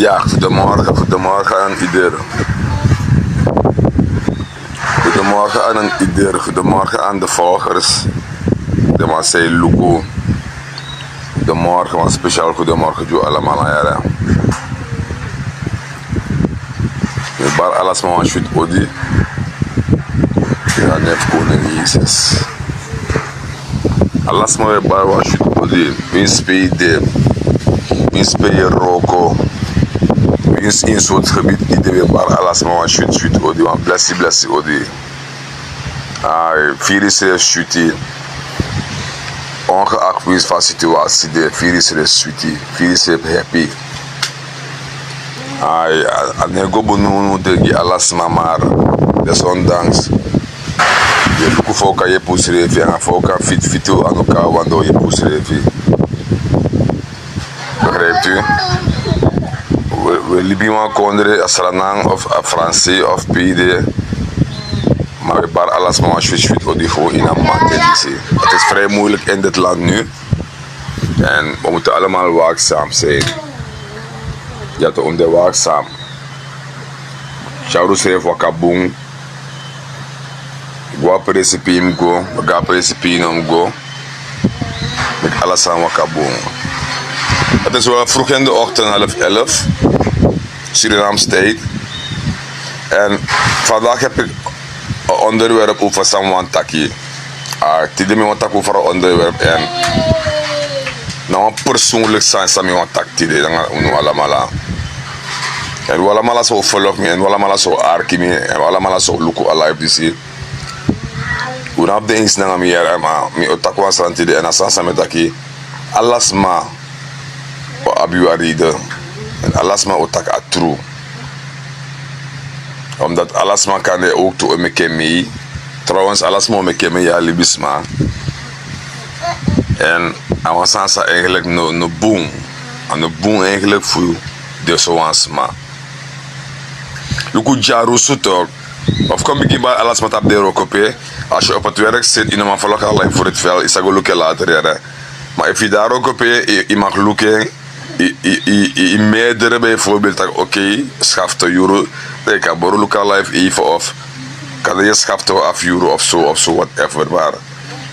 Ja, goedemorgen aan iedereen. Goedemorgen aan iedereen. Goedemorgen aan de volgers. De man zei Luko. Goedemorgen, man speciaal goedemorgen jo allemaal ja. Ik bar alles maar shoot odi. Ja, net koning Jezus. Alles maar bar was shoot odi. Win spelen roko. In soort gebied iedereen bar alles maar shoot odi. Want blessie odi. Virus is shooty. Ongeacht wie is van situatie, de virus is shooty. Virus is happy. Nego bonu de alles maar. Desondanks. Je lukt voor je pusrevi en voor fitu aan elkaar wanneer je pusrevi. Begrijpt u? We liepen kondre Asranang of Franse of PD. Maar we bar alles maar switch op die gewoon in een maand. Het is vrij moeilijk in dit land nu. En we moeten allemaal waakzaam zijn. Ja, te onder waakzaam. Djarusu heeft wakabung. Guapa recipe hem go. Gapa recipe hem go. Met alles aan wakabung. Het is wel vroeg in de ochtend, 10:30. Surinaamse tijd. En vandaag heb ik een onderwerp over Samuan Taki. Tidem me want over een onderwerp en nou persoonlijk zijn Samuan Taki de dan allemaal. En we allemaal zo volg me en we allemaal zo arki me en we allemaal zo look alive this year. We hebben de eens naar me maar me otakwa santide en asansa met Taki alles maar op abuaride en alles maar otak true. Omdat alles maar kan je ook toe met mee. Trouwens, alles maar met mee ja libisma. En awansansa eigenlijk no boom. En no boom eigenlijk voor de zoansma. Luku Djarusu toch. Of kom ik bij alles met op de rokopé. Als je op het werk zit in een volg alleen voor Ritfeld, is dat wel lukken later ja. Maar als je daar ook op je mag lukken. In meerdere bijvoorbeeld dat oké, schaft euro. Dan kan je local life even of kan je schaften af euro of zo whatever. Maar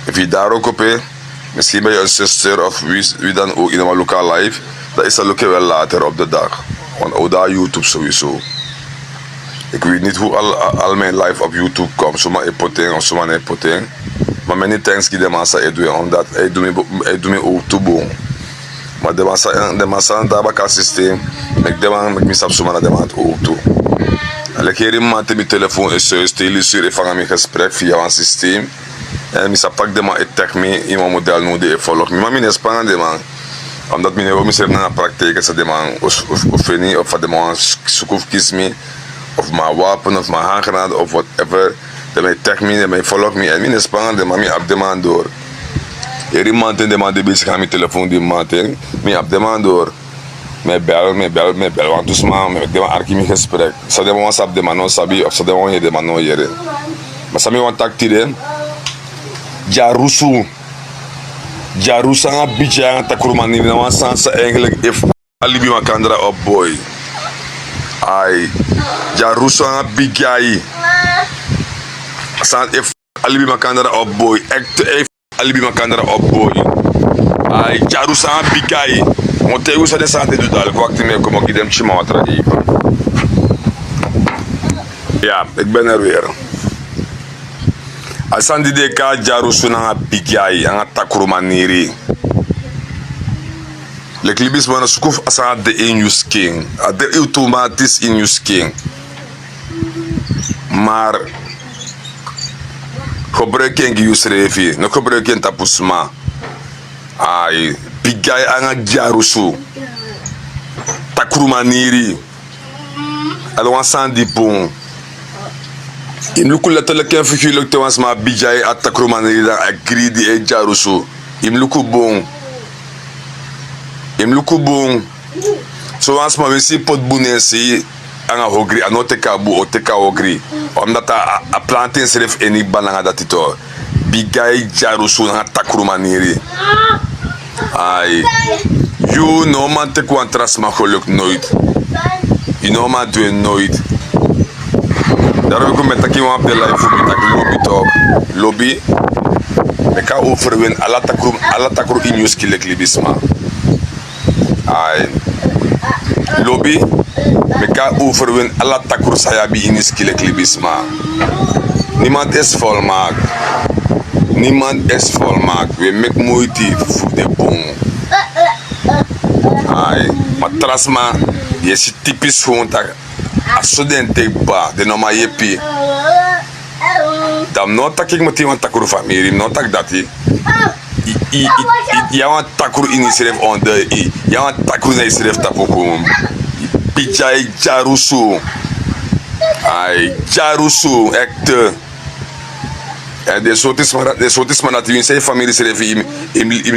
als je daar ook op misschien ben je een zuster of wie dan ook in een local life, dat is dat lukken wel later op de dag. Want ook daar YouTube sowieso. Ik weet niet hoe al mijn live op YouTube komt, zomaar epoting of zomaar epoting. Maar many thanks die de massa doen, omdat hij doet me ook toe boom. Maar de massa aan het systeem, ik mis op zomaar de maand ook toe. En ik hier iemand mijn telefoon is juist, televisie van mijn gesprek via een systeem. En ik pak de man, ik tag me in mijn model nu die volgt me. Maar ik ben spannend man, omdat ik niet meer naar de praktijk is de man of niet of de man zoekt kies me of mijn wapen of mijn handgranaat of whatever. De man tag me, de man volgt me en ik ben spannend man, ik heb de man door. Hier iemand in de man die bezig aan mijn telefoon die man tegen, ik heb de man door. Me bel, want dus man, ik heb een archie gesprek. Ze hebben ons op de man, non sabi, of ze hebben ons de man, non jere. Maar ze hebben ons tactieren. Djarusu aan bigie, aan takrumanirie, nou aan sansa eigenlijk, if alibi makandra op boy. Djarusu aan bigie. San if alibi makandra op boy, echt if alibi makandra op boy. Djarusu aan bigie. Want hij was de santé doet al, ik wacht mee kom ik dem chima wat even. Ja, ik ben er weer. Als aan die deka Djarusu na bigie, aan takrumanirie. Lek libis wana sukuf asa de in use king, de automatisch in use king. Maar gebruiken use revi, no gebruiken tapusma. Bigie aan Djarusu takrumanirie alwan san di bon im luku letterlijk en figuurlijk te was maar bigie aan takrumanirie dan agridi en Djarusu im luku bon zoals maar we zien pot bunensi aan hogri aan oteka bu oteka hogri omdat a plantain serif eni bananga datito bigie Djarusu aan takrumanirie You no man te kwan trasma geluk nooit. You no man doe nooit. Daarom kom met taki op de live voor met taki lobby talk. Lobby. Meka overwin ala takru in news kile klibisma. Ai. Lobby. Meka overwin ala takru sayabi in news kile klibisma. Niemand is volmaakt. Niemand is volmaakt. We make moeite voor de boom. Ai. Maar trasma, je is typisch gewoon tak. Als student ba, de norma yepi. Dan no tak ik meteen want takuru familie, no tak dati. Ja want takuru initiatief on de ja want takuru initiatief tapokum. Bigie Djarusu. Ai, Djarusu acte. En de soortes man dat je in zijn familie schreef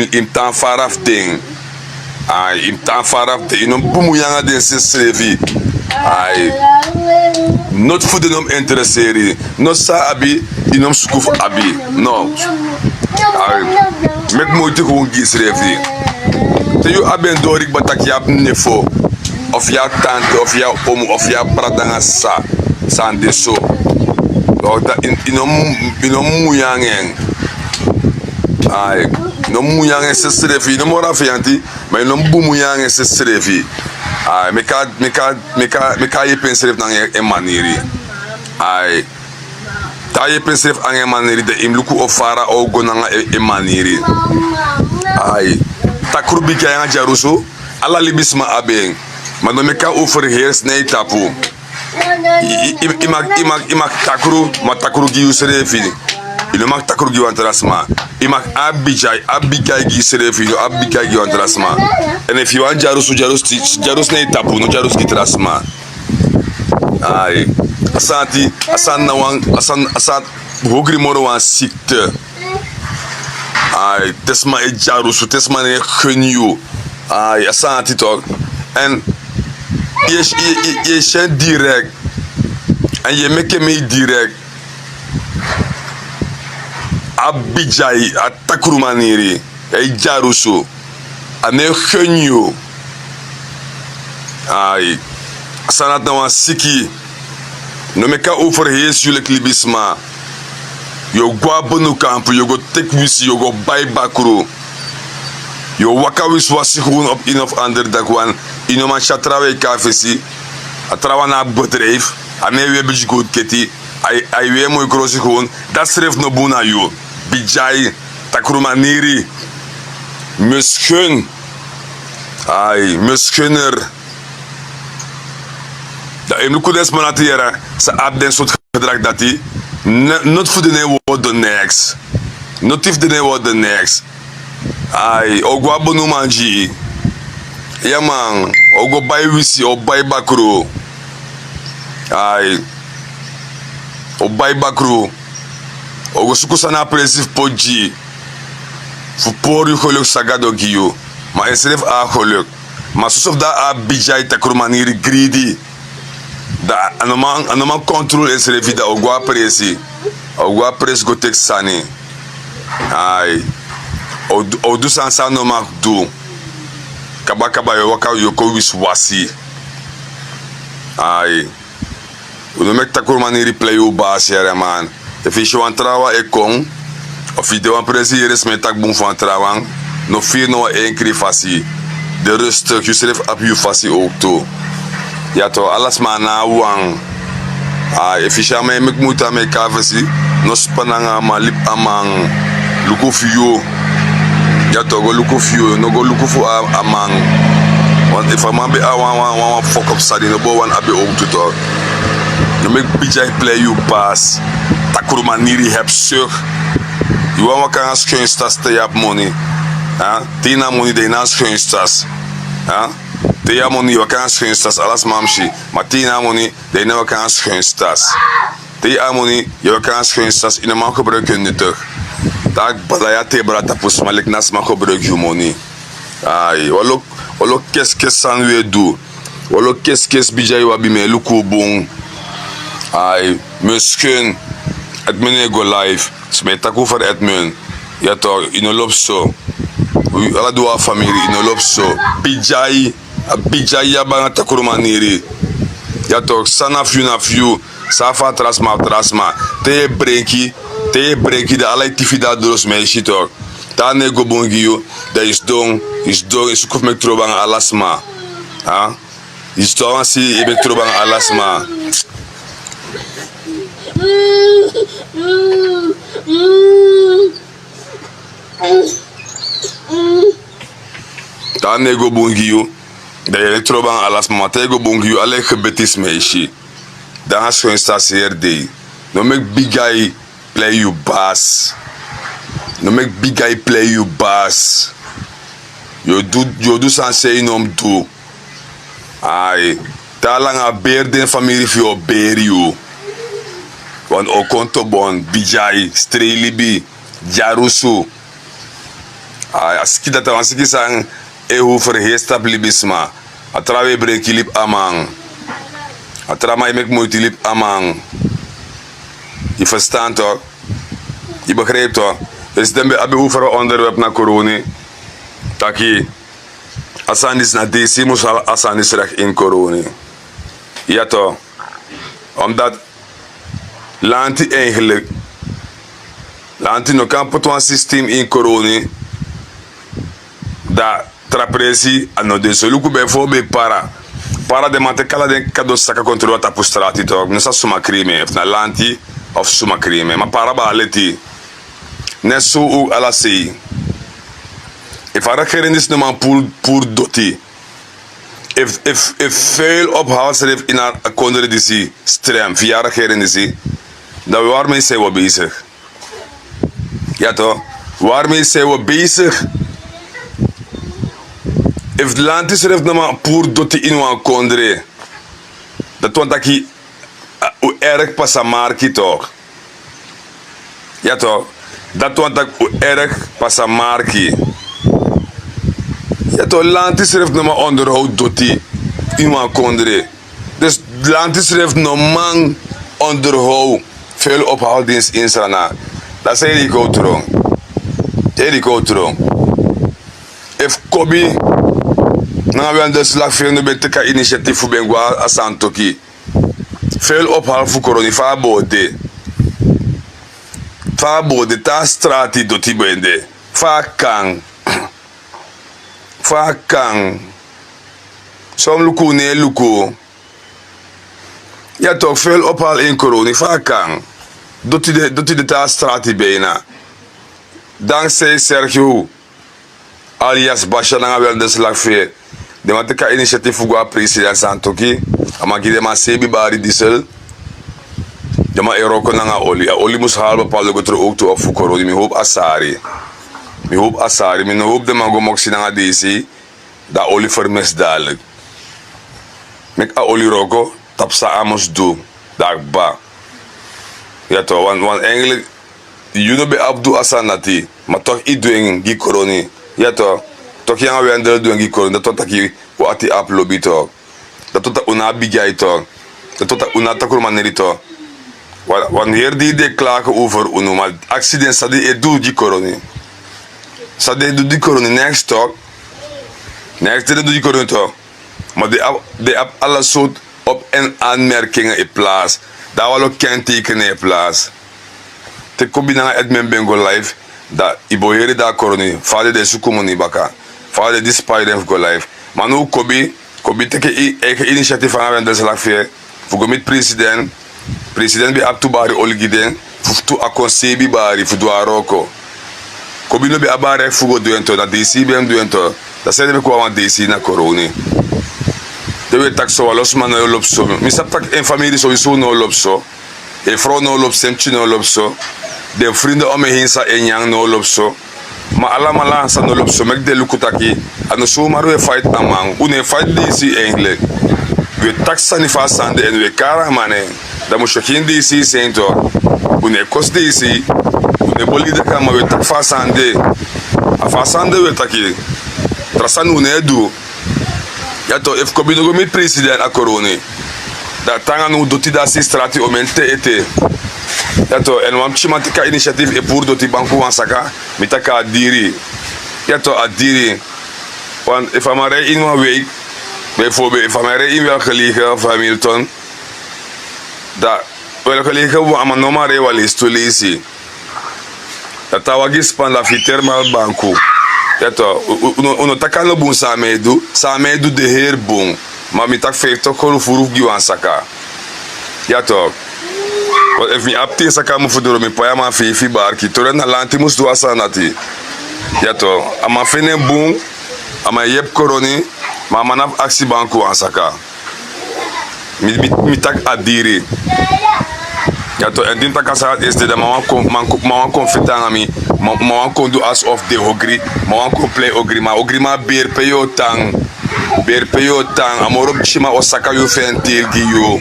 in tan faraf ding. Ai, in tan faraf ding. In een boemujanga den se schreef. Ai, not voor de nom interesseren. Not sa abi, in nom sukuf abi. No. Ai, met moeite gewoon geschreven. Te je aben dorik batak je nefo. Of jouw tante, of jouw oom, of jouw pradanga sa. San de so. In een moejangen. Ai, in een moejangen se schreef. In een morafianti, maar in een boemujangen se schreef. Ai, meka je pensref na een manier. Ai, ta je pensref aan een manier de imluku ofara o gonanga een manier. Ai, takru bigie aan Djarusu, ala libisma abeng, maar no meka overheers nee tapu. Imak takru, ma takru giu serefi. Il mag takru giu antrasma. Imak abigai gi serefi, abigai giu antrasma. And if you want Djarusu nee tapu, no Djarusu gi trasma. Ai, asan hogri moro wan sikte. Ai, tesma e Djarusu, tesma ne genio. Ai, asanti toch. En je shen direct. En je meke me direct. Bigie, a takrumanirie. E Djarusu. Ane genio. Ai, asanat na wan siki. No meka overhees jullie klibisma. Yo gwa bonu kampu, yo go tek wisi, yo go bai bakro. Yo waka wis wasi gewoon op een of ander dag wan. Ino man chatrawe kafesi. Atrawa na bedrijf. Ane we beetje goed keti. Ai we mooi krosi gewoon. Dat schreef no buna yo. Bigie, takrumanirie. Misschien. Ai, missioner. Dat ik moet eens maar laten jaren. Ze hebben den soort gedrag dat hij. Not voor de nee wordt de next. Not if de nee wordt de next. Ai, ook wat benoemen manji. Ja man, ook wat bij wisi, ook bij bakro. Ai, ook bij bakro. Ook zoeken ze naar presief podji. Voor poor je geluk sagado giyo. Maar hij schreef a geluk. Maar soms dat a bigie takrumanirie greedy. Da anoman control is revida ogwa presi. Ogwa pres go tek sani. Ai. O du sansa no mak du. Kaba yo waka yo ko wis wasi. Ai. O no mek takrumanirie play u baas here man. If je wan trawa e kon. Of je de wan presi hier is met tak boom van trawang. No fear no één keer fasi. De rustig, je schreef op je fasi ook toe. Ja toch, alles maar na wang. If je shame mek muta me kavasi, no spananga ma lip amang. Luku fiyo. Ja toch, go luku fiyo, no go luku fu amang. Want if a man be a wan fuck up sadi, no bo wan abe ook toe toch. No mek bigie play you pass. Takrumanirie heb zug. Je wan wakan schuinstas te jap money. Tina money de na schuinstas. Tia money wakan schuinstas alas mamshi. Maar tina money de na wakan schuinstas. Tia money je wakan schuinstas in een man gebruiken nuttig. Tak badaya te brata pus malik nas man gebruik je money. Ai, walo kes san we do. Walo kes bigie wabi me luku bon. Ai, misschien het meneer go live. Smijt tak over het men. Ja toch, in een loop zo. ala dua family ino lopso bigie ya banga takrumanirie ya to sana fiu safa trasma te brenki de ala tifida dos meisje toch ta nego bongio da is kof mek trobang alasma ha is to si e mek trobang alasma ta nego bongio da je trobang alasma ta nego bongio ale gebetis meisje dan has gewoon sta CRD no make big guy play you bass. No make big guy play you bass. You do say no do. Ai, talang a beer den familie voor beer you. Want o konto bon bigie strelibi Djarusu. Ai, aski dat aski sang hoe verheestap libisma. Atrawe brekilip amang. Atrama ik multilip amang. Je verstaat toch? Je begrijpt toch? Dus dan heb je over onderwerp naar corona. Taki, asan is na DC, moest asan is recht in corona. Ja toch? Omdat lanti eigenlijk, lanti no kan pot een systeem in corona. Da trapresi, ano de soluku bijvoorbeeld para de mate kala de kado saka controle tapu strati toch? Non sa suma crime, na lanti of suma crime, ma para baleti. Nesu u ala sei. If I reckon this no man pour doti. If veel op huisreef in a kondere disi strem, via reckon disi, dan waarmee zijn we bezig? Ja toch? Waarmee zijn we bezig? If the land is ref no man pour doti in een kondere, dat want dat je erg passa marki toch? Ja toch? Dat want dat erg passa marki. Ja toch, land is ref no man onderhoud doti in een kondere. Dus land is ref no man onderhoud veel ophoudings in sana. Dat zei die koutron. If Kobi na we de slag veel no beteka initiatief voor bengwa asantoki. Veel ophaal voor corona fa bode ta strati doti bende. Fa kang. Som luku ne luku. Ja toch veel ophaal in corona. Fa kang. Doti de ta strati bijna. Dankzij Sergio alias Basha na wel de slag veel. De mateka initiatief voor president Santoki. Amagi de ma sebi bari diesel. De ma eroko nanga oli mus haal bepaalde gotro ook toe op voor corona. Mi hoop asari. Mi hoop de mango moxie nanga DC. Da oli vermis dadelijk. Mek a oli roko tapsa amos do. Dag ba. Ja toch, want eigenlijk you be abdu asanati. Maar toch i doing gi corona. Ja toch. Toch yang wendel doen gi corona. Dat tot aki wat ati ap lobby toch. Dat tot una bigie toch. Dat tot una takrumanirie toch. Wanneer die de klagen over uno, maar accident sadi e doe die corona. Sadi doe die corona next toch. Next doe die corona toch. Maar de heb alle soort op- en aanmerkingen in plaats. Daar wel ook kentekenen in plaats. Te combineren met mijn bengo live. Dat iboheri daar corona. Vader de sukumoni baka. Vader de spider go live. Maar nu Kobi teke eigen initiatief aan hebben deze lafje. Voor met president. President bi aptu bari oligiden. Voor a concebi bari voor Djarusu. Kobi no bi abare fugo duento na DC bem duento. Dat zijn we kwam DC na corona. De we tak so los man no lopso. Mi sap tak en familie sowieso no lopso. E vrouw no lopso, no lopso. De vrienden om me heen sa en yang no lopso. Ma alamala sa no lopso mek de lukutaki. Ano so maru e fight amang. Une fight DC eigenlijk. We taxa ni fa sande en we kara mane. Da mo shokin DC sento. Une kos DC. Une boli de kama we tak fa sande. A fa sande we taki. Trasan une du. Ja to if Kobi no go meet president a corona. Da tanga no doti da si strati omente ete. Ja to en wam chimatika initiatief e pour doti banku wansaka mitaka diri. toch adiri. Want if I'm in een week, bijvoorbeeld, if I'm in welk gelegen of Hamilton, dat welk gelegen we aan normaal wel is te lezen. Dat tawagi span la thermal banku. Ja toch, uno taka no bun samen do de heer bun. Maar mi tak 50 kolo furu giwan saka. Ja toch. Want if mi apte saka mu fudoro mi paya ma fi bar ki tore na lanti mus do asanati. Ja toch, ama fene bun, ama yep koroni, ma manaf aksi banku an saka. Mi tak adiri. Ja toch, en din takasa is de man confita ami, man kon do as of de hogri, man kon play ogri ma beer peyo tang, amoro chima osaka yo fentil gi yo.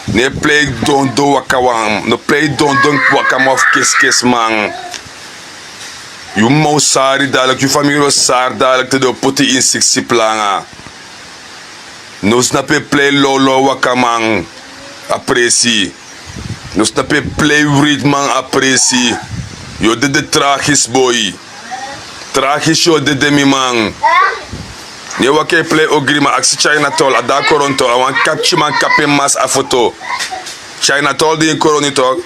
Ne play don do wakawam, no play don wakam of kiss man. You mau sari dadelijk, je familie sar dadelijk te do puti in 60 planga. No snape play lolo wakamang apresi. No snape play ritman apresi. Yo de tragisch boy. Tragisch yo de mi man. Ne wake play ogrima aksi China tol ada koronto awan capture man kape mas a photo. China tol di koronito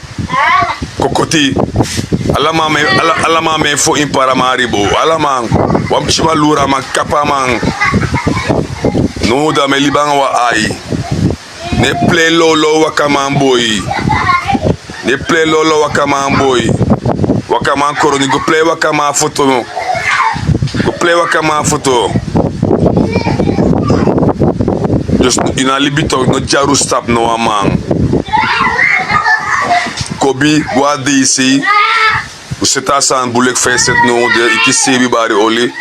kokoti. Alama me fo in paramaribo. Alama wam chima lura man kapa man. No da me libanga wa ai. Ne play lolo wakaman boy. Ne play lolo wakaman boy. Wakaman koroni go play wakaman photo. Go play wakaman photo. Just in a libito no Djarusu stop no amang. Kobi guardi si. Você tá san bulek facet no de ikisi bari oli.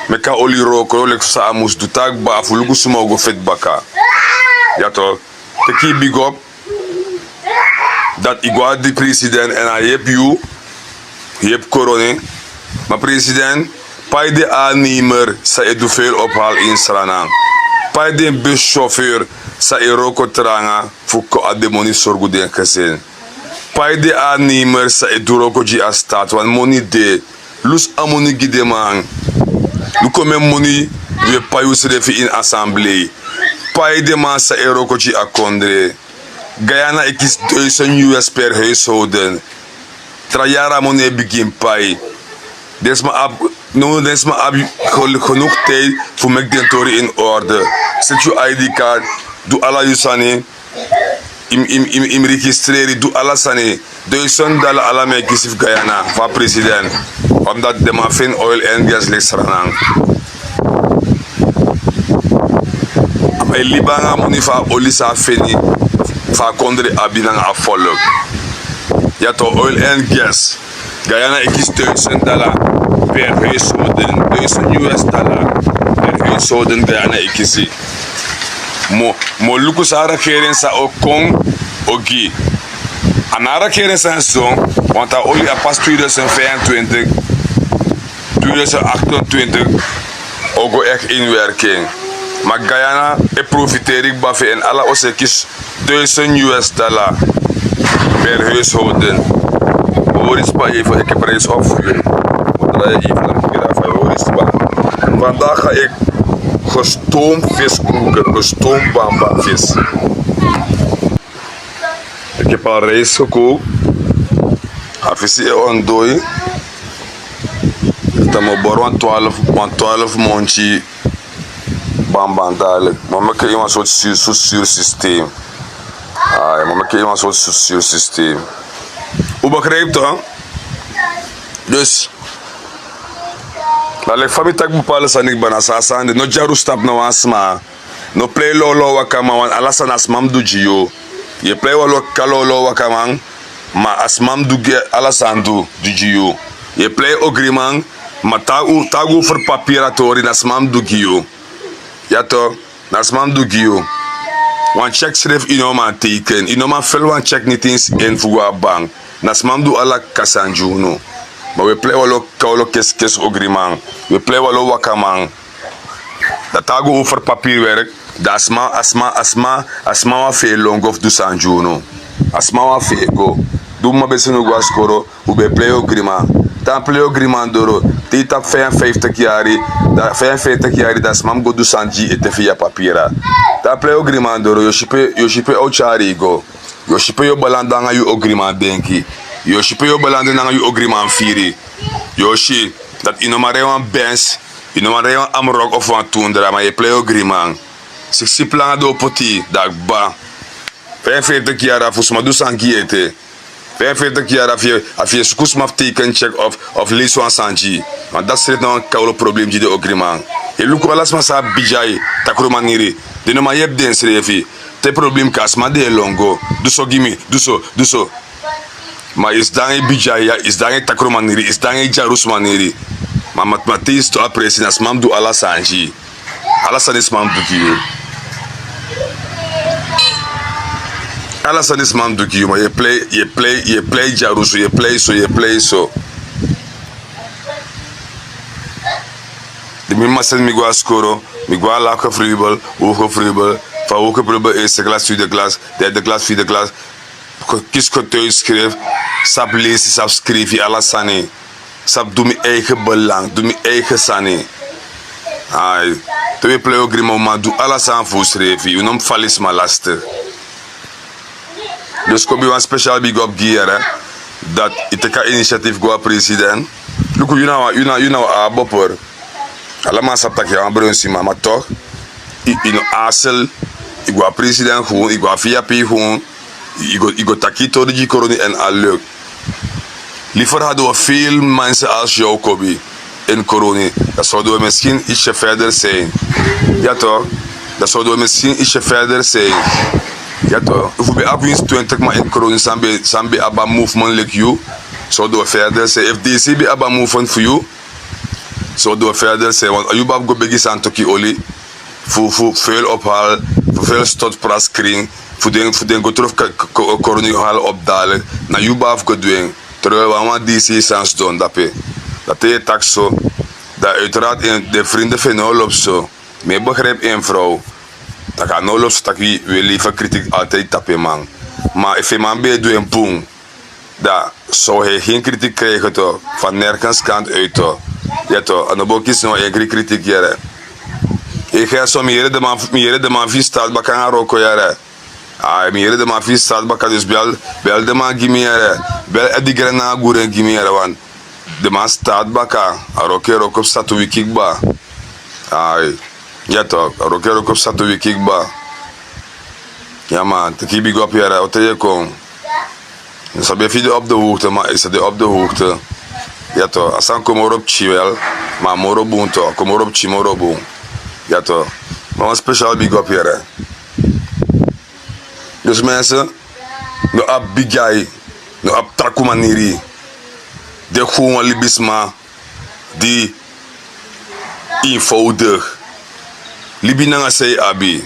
Meka oli roko lek sa amus du tag ba fu lugu suma go fet baka. Ja to. Te ki big up. Dat igwa di president en I heb you. Heb corona. Maar president, pai de aannemer sa edu veel ophal in Sranang. Pai de buschauffeur sa eroko tranga fu ko ademoni sorgu den kesen. Pai de aannemer sa eduroko ji a staat wan money de lus amoni gide man. Nu komen money we payu se defi in assemblée. Pai de man sa eroko ji a kondre. Guyana is $1000 per huishouden. Trajara money begin pai. Desma ab genoeg tijd voor mek den tori in orde. Zet je ID card, doe alla je sani. Im registreren, doe alla sani. $1000 alla me kisif Guyana van president. Omdat de man fin oil en gas ligt ranang. Maar libanga money van olisa fini. Van kondre abinang afvolg. Ja to oil and gas. Guyana is $1000 per huishouden. $1000 per huishouden Guyana ikisi. Mo luku sa regering sa okong ogi. Anara regering sa zon, want a olie a pas 2025, 2028 ogo echt inwerking. Maar Guyana profiteer ik bafi en alle osekis $1000 per huishouden. Horis pa even, ik heb er eens opgegeven. Vandaag ga ik gestoomd vis koken, gestoomd bamba vis. Ik heb al rijst gekookt. Vis is ondooi. Ik heb mijn bor 12 mondje bamba dadelijk. Maar ik heb een soort zuursysteem. Maar ik heb een soort zuursysteem. Hoe begrijpt u? Dus laat ik van mij tak bepalen san ik ben asasan de no Djarusu stap no asma no play lolo wakama wan alasan asmam du jiyo ye play walo kalolo wakama ma asmam du ge alasan du jiyo ye play ogriman ma tagu for papiratori nasmam du giyo ya to nasmam du giyo wan check schrift inoma teken inoma fel wan check nitins in fuwa bank nasmam du ala kasanjuno. Maar we play walo kaulo kes ogriman. We play walo wakaman. Dat tago over papierwerk. Da asma wa fe long of du sanjuno. Asma wa fe go. Du ma besino gwaskoro. We play ogriman. Dan play ogriman doro. Die tap 55 jaar, dat 55 jaar dat is mam go do sanji ete via papiera. Dat play agreement door, je shipe ochari go. Je shipe yo balanda nga you agreement denki. Je shipe yo balanda nga you agreement firi. Je shi dat inomare wan Benz, inomare wan Amrock of wan Tundra, maar je play agreement. Si plan do poti, dat ba. 55 jaar af, maar do sanji ete. 45 jaar af je sukus maf teken check of lees wan sanji. Want dat is nou een koude probleem die de agreement. Je lukt wel eens maar sa bigie, takrumanirie. De no maar je hebt den schreef. Te probleem kas, maar de longo. Doe zo gimme, doe zo. Maar is dan een bigie, is dan een takrumanirie, is dan een Djarusu manirie. Maar mathematisch to appreciëren als mam doe alla sanji. Alla sanis mam doe kiyo. Alla sanis mam doe kiyo, maar je play Djarusu, je play so. De mima sen mi gwa skoro, mi gwa lake fribel, hoge fribel, van hoge fribel eerste klas, tweede klas, derde klas, vierde klas. Kies ko thuis schrijf, sap lezen, sap schrijven, alles sani. Sap doe mijn eigen belang, doe mijn eigen sani. Ai, twee play agrimo ma doe alles aan voor schrijven, je noemt falis ma laster. Dus kom je een speciaal big up gear, dat iteka initiatief gwa president. Look, you know a bopper. Allemaal sap tak ya bronsi maar toch in asel ik was president gewoon ik was VIP gewoon ik go takito de corona en al leuk. Liever hadden we veel mensen als jou Kobi in corona. Dat zouden we misschien ietsje verder zijn. Ja toch? Dat zouden we misschien ietsje verder zijn. Ja toch? If we have 20 maar in corona sambe abba movement like you. Zouden we verder zijn. If DC be abba movement for you. Zo doen we verder zijn, want je bab go begis aan toki oli, voor veel ophalen, voor veel stotpras kring, voor den go terug koroni halen opdalen, na je bab go doen, terwijl we allemaal DC sans doen, dat je tak zo, dat uiteraard in de vrienden van oorlog zo, meer begrijp een vrouw, dat kan oorlog dat we liever kritiek altijd tappen man, maar if je man bij doen boom, dat zou hij geen kritiek krijgen toch, van nergens kant uit toch. Ja toch, en dan moet je nou een kritiek jaren. Ik ga zo meer de man vies staat bakken aan roko jaren. Meer de man vies staat bakken dus bel de man gimme jaren. Bel die grana goeren gimme jaren want de man staat bakken. Roko op staat to wikikba. Ja toch, roko op staat to wikikba. Ja man, te kibi op jaren, wat je kon. Dus heb je video op de hoogte, maar is het op de hoogte. Ja toch, als dan komen we op chiwel, maar moro boom toch, komen we op chimoro boom. Ja toch, maar een speciaal big up hier. Dus mensen, no ab bigie, no ab takrumanirie, de gewoon libisma, die eenvoudig. Libi nanga say abi.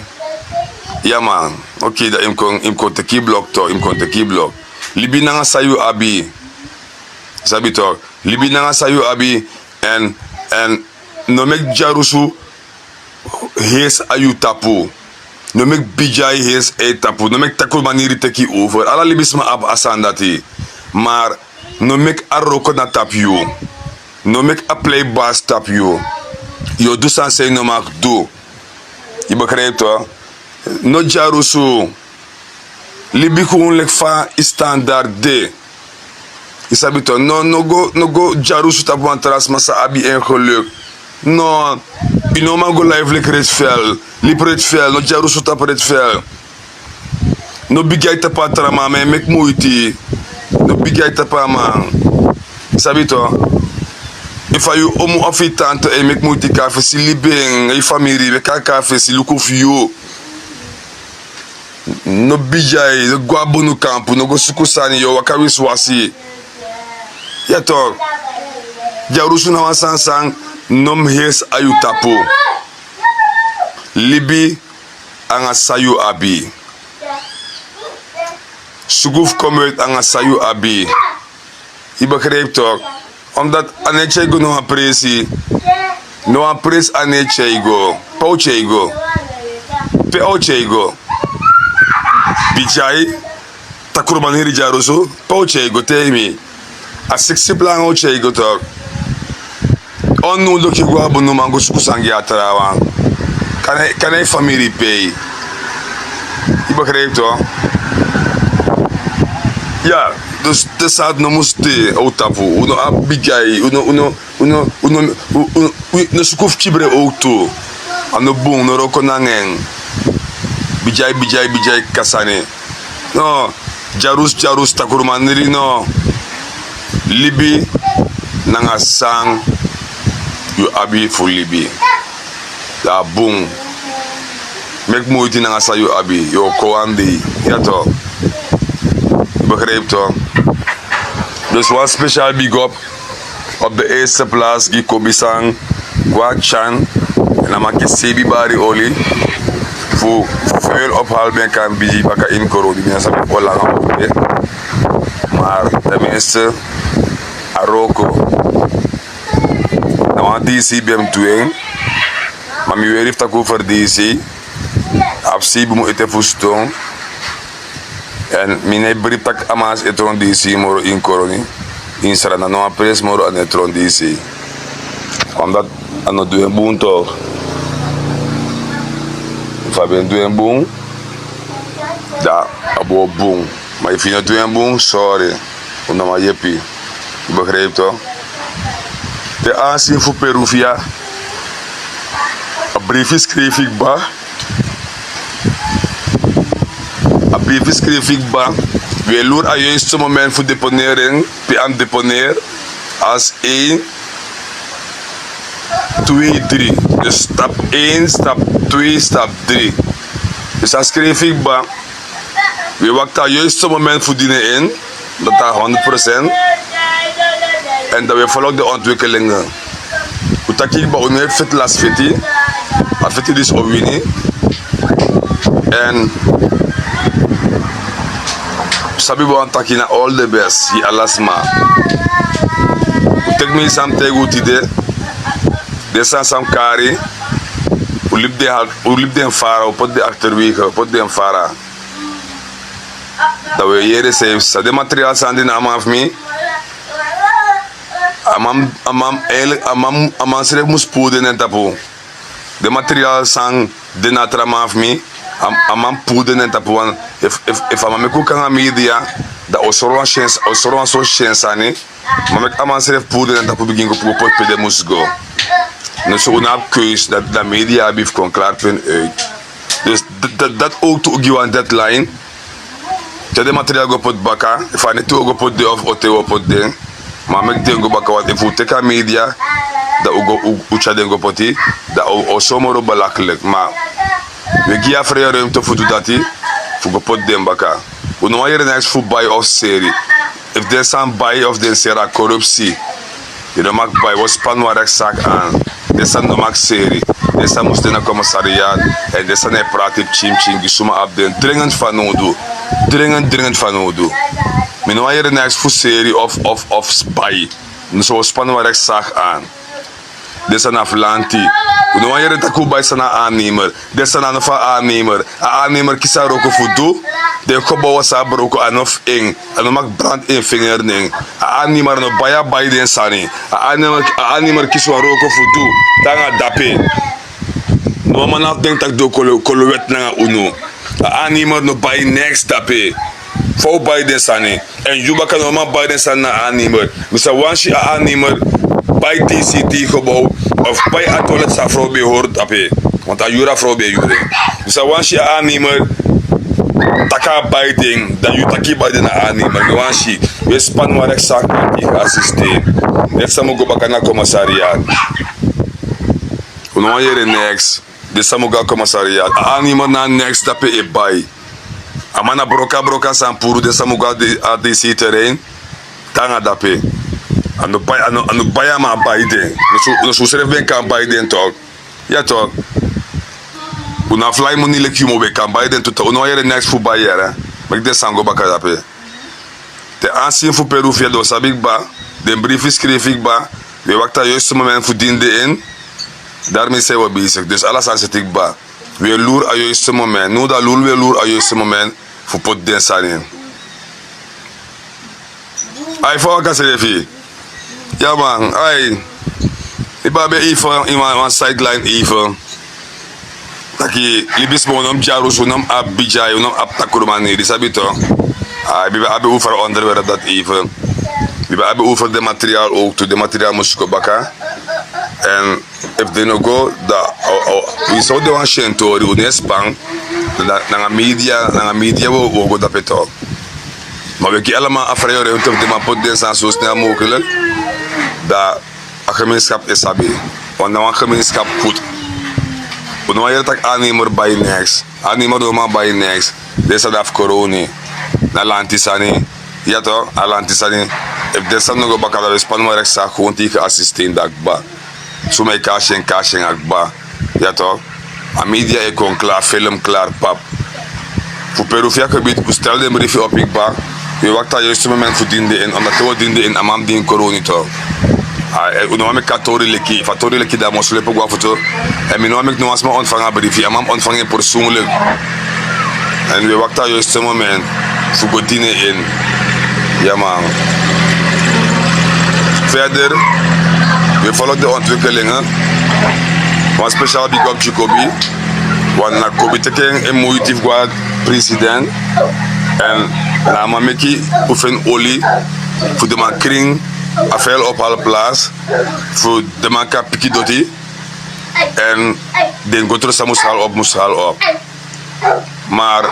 Ja man, oké, dat im kon te keyblok toch, im kon te keyblok. Libi nanga sayu abi. Sabi toch, libi nanga sayu abi en no mek Djarusu hees ayu tapu. No mek bijai hees e tapu. No mek takrumanirie teki over. Alla libisma ab asandati. Maar no mek arroko na tap you. No mek a play bass tap you. Yo do san say no mak do. Je begrijpt toch? No Djarusu. Libi gewoon lek fa standaard de. Isabi toch, no go Djarusu tap wan tras masa abi en geluk. No, you know man go live like Ritfeld. Lip Ritfeld, no Djarusu tap Ritfeld. No bigie tapa trama, man, mek moeite. No bigie tapa man. Isabi toch? If you omu of je tante en mek moeite kafe si libeng, je familie, we kan kafe si look of you. No bijai, no go abonu kampu, no go sukusani yo, wakawi swasi. Ja toch, Djarusu na wasansang, nom hees ayu tapu. Libi anga sayu abi. Suguf kom uit anga sayu abi. Je begrijpt toch? Omdat anechego no apresi. No apres anechego. Pauchego. Pauchego. Bijai, takrumanirie Djarusu, pauchego temi. A 60 plan ochego toch. On nu do ki gwa bu nu mango sukusangi atrawa. Kan hij familie pay? Je begrijpt toch? Ja, dus de staat no muste outapu. Uno abigai, uno sukuf chibre outu. Ano bung no roko nangen. Bijai kasane. No, Djarusu takrumanirie no. Libi nanga sang yu abi fu libi. Da bung. Mek moeite nanga sa yu abi. Yo koandi. Ja toch? Begrijp toch? Dus wat speciaal big up op de eerste plaats die Kobisang Guachan en dan maak je sebi bari olie voor veel ophaalben kan bigie baka in koro die mensen hebben al lang op maar tenminste aroko dan want DC bem tueng maar mi weer heeft dat over DC op sebi moet eten voor stone. En mine brief tak amas etron DC moro in koroni in sarana no apres moro an etron DC omdat ano doen boom toch faben doen boom da abo boom maar if je doen boom sorry omdat maar jepi begrijp toch de aanzien voor Peruvia een brief schreef ik ba. Brief schreef ik ba. We loer aan juiste moment voor deponering. Pe aan deponeer. Als 1, 2, 3. Dus stap 1, stap 2, stap 3. Dus dan schreef ik ba. We wachten aan juiste moment voor dienen in. Dat is 100%. En dat we volgen de ontwikkelingen. Hoe tak ik ba ongeveer fit last fiti. A fiti dus owini. En sabi bon takina all the best yi alasma tek mi sam tegu tide de sam kari u lip de fara pot de acteur wi pot de fara da we yere save sa de material sandina amaf mi amam sere mus pude nen tapu de material sang de natra amaf mi amam pude nen tapu an if amame ku kanga media da osoro so chance ani mamek aman sere pude nen tapu begin ko pot pede musgo no so una keus dat media bif kon klaar punt uit dus dat ook to give een deadline te de materiaal go pot baka if ani to go pot de of oteo pot de mamek de go baka wat if u teka media da u cha de go poti da o somoro balaklik maar we gia vrije ruimte voor dati voor go pot de baka we no hier next voor buy of serie if there's some buy of the sera corruptie je no mak buy was span waar ek sak aan desa no mak serie desa moest in een commissariat en desa ne praat chim gisuma ab den dringend van nodu me no hier next voor serie of spy so span waar ek sak aan desa na flanti we no hier taku buy sana aannemer desa na fa aannemer kisa roko fudu de kobo wasa broko anof ing anomak brand in vinger ning aannemer no baya buy den sani aannemer kiswa roko fudu tanga dape no man af denk tak do kolowet na uno aannemer no buy next dape fo buy den sani en juba kan no man buy den sana aannemer misa wanshi aannemer buy TCT kobo of buy atolet sa frobe hoort dape want a jura frobe jure misa wanshi aannemer taka biting dan you taki by na aannemer no wanshi we span waar ek sak met ik assistent net samo go baka na commissariat uno hier next de samo go commissariat aannemer na next dape e buy amana broka san puru de samo go de terrein tanga dape anu buy ama buy de no so serve ben kan buy den talk ja talk una fly money like you mo be kan buy den to uno here next fu buy era maar de sango baka dape te aanzien voor Peruvia do sabik ba de brief schreef ik ba we wakta juist moment voor diende in daarmee zijn we bezig dus alles aan zit ik ba we loer a juist moment nu da loer we loer a juist moment voor pot den sanin ai voor ka serefi ja man ai Iba be even in sideline even. Taki libis mo nom Djarusu nom ab bigie nom ab takrumanirie sabi to. Biba abe over onderwerp dat even. Biba abe over de materiaal ook toe de materiaal moest ko baka. En if they no go we saw the one shentori unespang na media wo go dat peto. Maar we kijken allemaal afvragen of de man pot deze zo snel mogelijk dat een gemeenschap is sabi. Want dan een gemeenschap goed. Wanneer je dat aannemer bij niks, aannemer normaal bij niks, deze dat corona, na lantisani, ja toch, lantisani. If deze nog op elkaar we spannen maar extra gewoon tegen assistent dakba. Zo mijn kashing akba, ja toch. A media is gewoon klaar, film klaar, pap. Voor Peruvia gebied, stel de briefje op ikba. Je wacht dat juist moment voor diende in, omdat we diende in amam die in corona toch. Ik noem me fatori leki dat moest lepen qua foto. En ik noem me nog eens maar ontvangen briefje, amam ontvangen persoonlijk. En we wacht dat juist moment voor diende in. Ja man. Verder, we volgen de ontwikkelingen. Maar speciaal big up Jacobi. Want na Kobi teken een moeite qua president. En na mameki oefen olie voor de man kring afel op alle plaats voor de man kapiki doti en de gotro moest haal op maar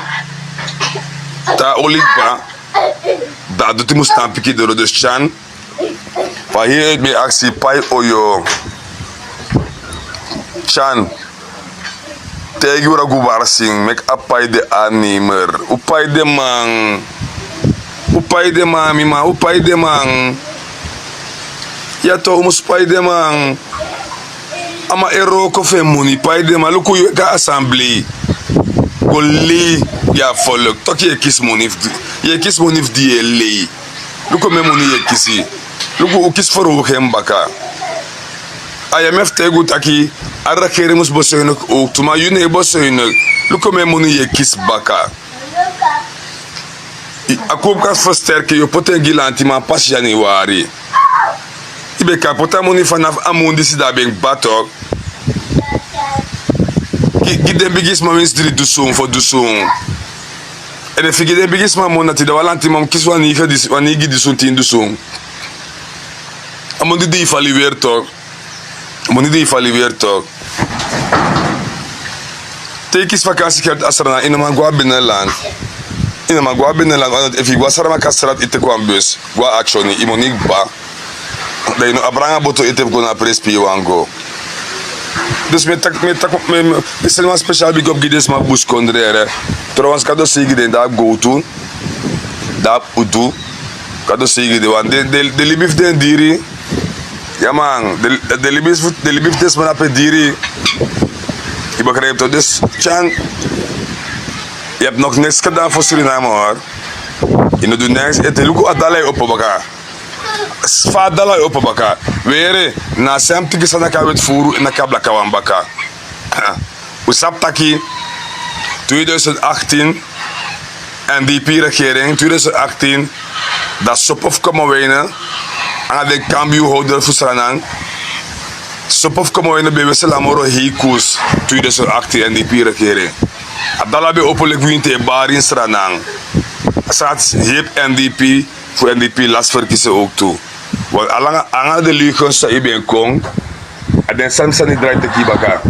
ta olie pa dat doet moest staan piki door de chan van hier me actie pai oyo chan tegen we gubar sing mek apai de aannemer upai de man mima upai de man ya to umus pai de man ama ero ko fe muni pai de man luku ga assembly golli ya folok to ki ekis monif die le luku me muni ekisi luku ukis foro hembaka IMF tegu taki arrakere mus bosoyno o tuma yune bosoyno luko me muni ekis baka akop ka versterken yo poten gilanti ma pas januari ibe ka pota muni vanaf amundi si da ben batok giden bigis ma wins dri dusun fo dusun en if giden bigis ma monati da walanti mam kiswani ka dis wani gidisun tin dusun amundi di fali wertok Moni die vali weer toch. Tekens vakantie gaat asrana in een gua binnenland. In een gua binnenland, want if je was er maar kastrat ite kwam bus, gua actioni, imonik ba. Dat je no abranga boto ite go na prespi wango. Dus met helemaal speciaal big up gides ma bus kondrere. Trouwens kado sigi den daar go to. Daar udu. Kado sigi de want de libif den diri. Ja man, de libif des man apediri. Ik begrijp dat dus, Chan, je hebt nog niks gedaan voor Suriname hoor. Je doet niks, het is ook adalai op elkaar. Sfadalai op elkaar. Weer, na sem tiki sanaka wet furu in de kablaka wambaka. Usaptaki 2018 NDP-regering 2018 dat sop of komen aan de kampioenhouder voor Suriname. Sop of komen bij Wessel Amoro Heikus 2018 NDP-regering. Adala be opelijk winte bar in Suriname. Saat hip NDP voor NDP last verkiezen ook toe. Want alanga de lugen sa iben kong. En dan san san draait de kibaka.